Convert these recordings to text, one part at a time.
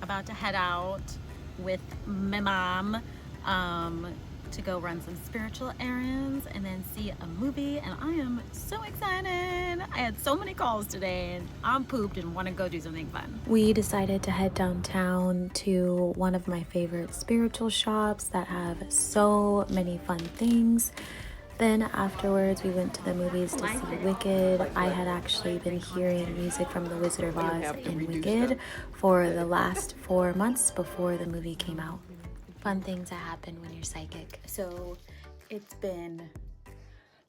about to head out with my mom to go run some spiritual errands and then see a movie, and I am so excited. I had so many calls today and I'm pooped and want to go do something fun. We decided to head downtown to one of my favorite spiritual shops that have so many fun things. Then afterwards we went to the movies to see Wicked. I had actually been hearing music from The Wizard of Oz in Wicked for the last 4 months before the movie came out. Fun things that happen when you're psychic. So it's been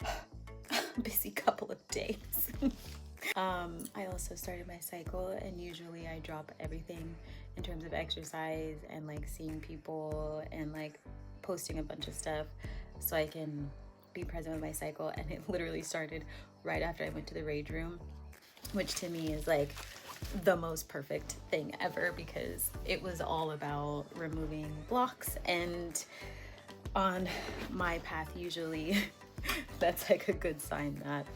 a busy couple of days. I also started my cycle, and usually I drop everything in terms of exercise and like seeing people and like posting a bunch of stuff so I can be present with my cycle. And it literally started right after I went to the rage room, which to me is like the most perfect thing ever, because it was all about removing blocks. And on my path, usually that's like a good sign that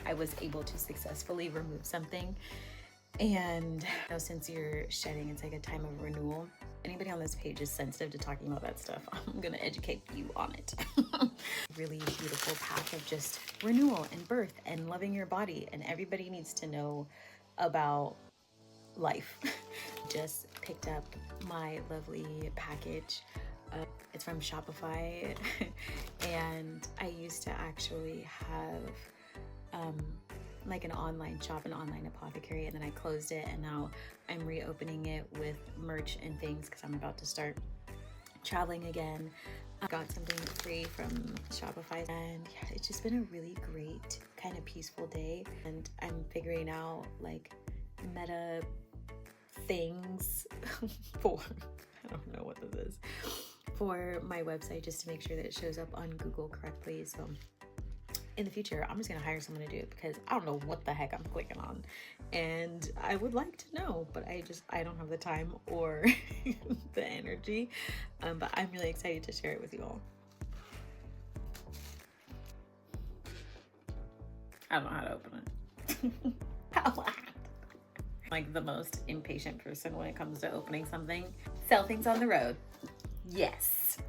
I was able to successfully remove something. And since you're shedding, it's like a time of renewal. Anybody on this page is sensitive to talking about that stuff, I'm gonna educate you on it. Really beautiful path of just renewal and birth and loving your body, and everybody needs to know about life. Just picked up my lovely package. It's from Shopify and I used to actually have like an online shop, an online apothecary, and then I closed it, and now I'm reopening it with merch and things because I'm about to start traveling again. I got something free from Shopify, and yeah, it's just been a really great kind of peaceful day. And I'm figuring out like meta things for, I don't know what this is, for my website, just to make sure that it shows up on Google correctly. So in the future, I'm just gonna hire someone to do it because I don't know what the heck I'm clicking on, and I would like to know, but I don't have the time or the energy. But I'm really excited to share it with you all. I don't know how to open it. Like the most impatient person when it comes to opening something. Sell things on the road. Yes.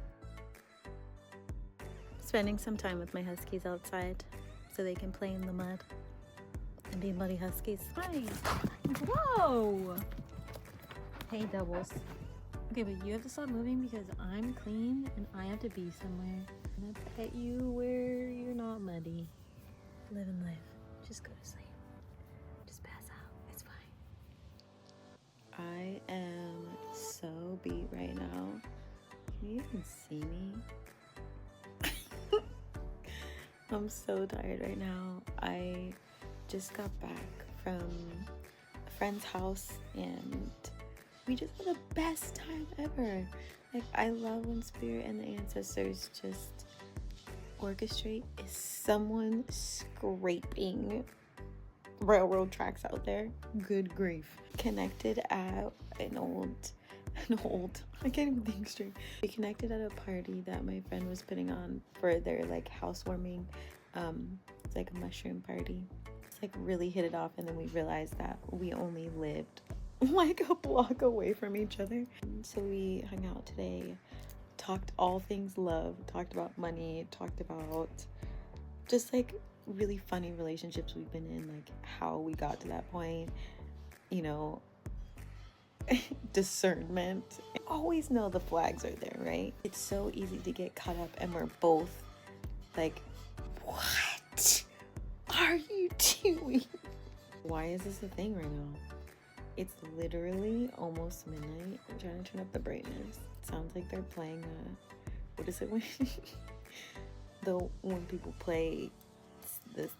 Spending some time with my huskies outside so they can play in the mud and be muddy huskies. Hi. Whoa. Hey, doubles. Okay, but you have to stop moving because I'm clean and I have to be somewhere. I'm gonna pet you where you're not muddy. Live and live. Just go to sleep. Just pass out. It's fine. I am so beat right now. Can you even see me? I'm so tired right now. I just got back from a friend's house and we just had the best time ever. Like, I love when spirit and the ancestors just orchestrate is someone scraping railroad tracks out there. Good grief. Connected at an old, I can't even think straight. We connected at a party that my friend was putting on for their like housewarming. It's like a mushroom party. It's like really hit it off, and then we realized that we only lived like a block away from each other. So we hung out today, talked all things love, talked about money, talked about just like really funny relationships we've been in, like how we got to that point, you know, discernment. Always know the flags are there, right? It's so easy to get caught up, and we're both like, what are you doing? Why is this a thing right now? It's literally almost midnight. I'm trying to turn up the brightness. It sounds like they're playing what is it when when people play this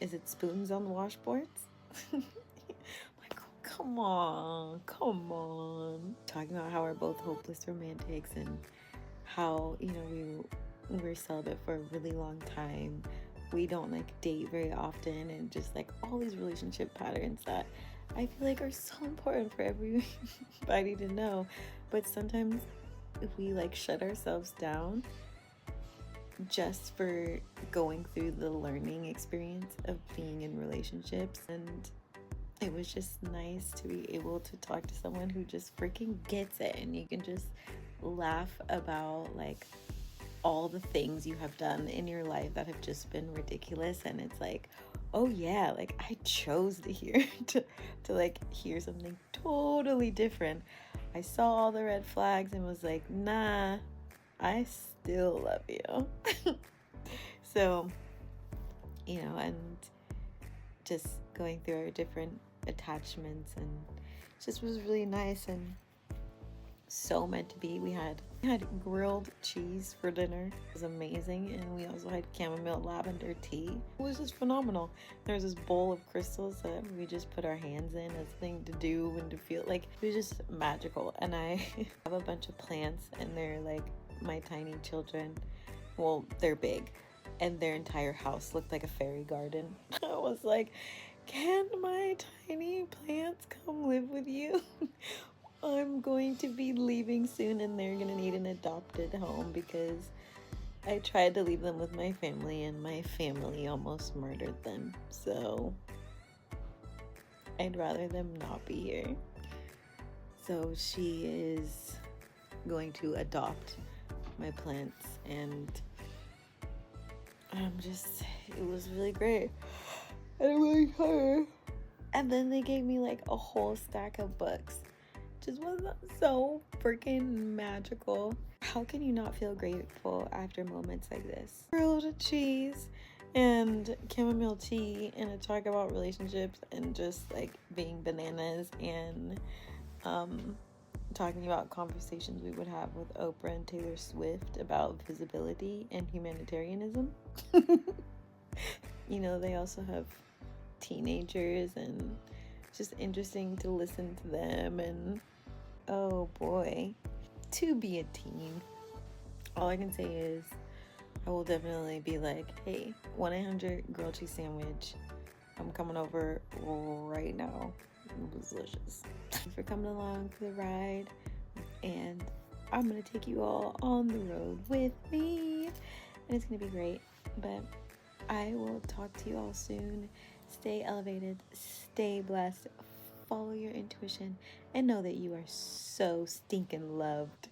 is it Spoons on the Washboards? Like, come on. Talking about how we're both hopeless romantics and how, you know, we were celibate for a really long time. We don't like date very often, and just like all these relationship patterns that I feel like are so important for everybody to know. But sometimes if we like shut ourselves down just for going through the learning experience of being in relationships, and it was just nice to be able to talk to someone who just freaking gets it, and you can just laugh about like all the things you have done in your life that have just been ridiculous. And it's like, oh yeah, like I chose to hear to like hear something totally different. I saw all the red flags and was like, nah, I still love you. So, you know, and just going through our different attachments, and just was really nice and so meant to be. We had grilled cheese for dinner. It was amazing. And we also had chamomile lavender tea. It was just phenomenal. There was this bowl of crystals that we just put our hands in as a thing to do and to feel like. It was just magical. And I have a bunch of plants, and they're like my tiny children. Well, they're big, and their entire house looked like a fairy garden. I was like, can my tiny plants come live with you? I'm going to be leaving soon, and they're gonna need an adopted home because I tried to leave them with my family, and my family almost murdered them. So I'd rather them not be here. So she is going to adopt my plants, and it was really great. And I'm really tired. And then they gave me like a whole stack of books. Just was so freaking magical. How can you not feel grateful after moments like this? Grilled cheese and chamomile tea, and a talk about relationships and just like being bananas, and talking about conversations we would have with Oprah and Taylor Swift about visibility and humanitarianism. You know, they also have teenagers, and just interesting to listen to them. And oh boy, to be a teen. All I can say is I will definitely be like, hey, 1-800 grilled cheese sandwich, I'm coming over right now. It was delicious. Thanks for coming along for the ride, and I'm gonna take you all on the road with me, and it's gonna be great. But I will talk to you all soon. Stay elevated, stay blessed, follow your intuition, and know that you are so stinking loved.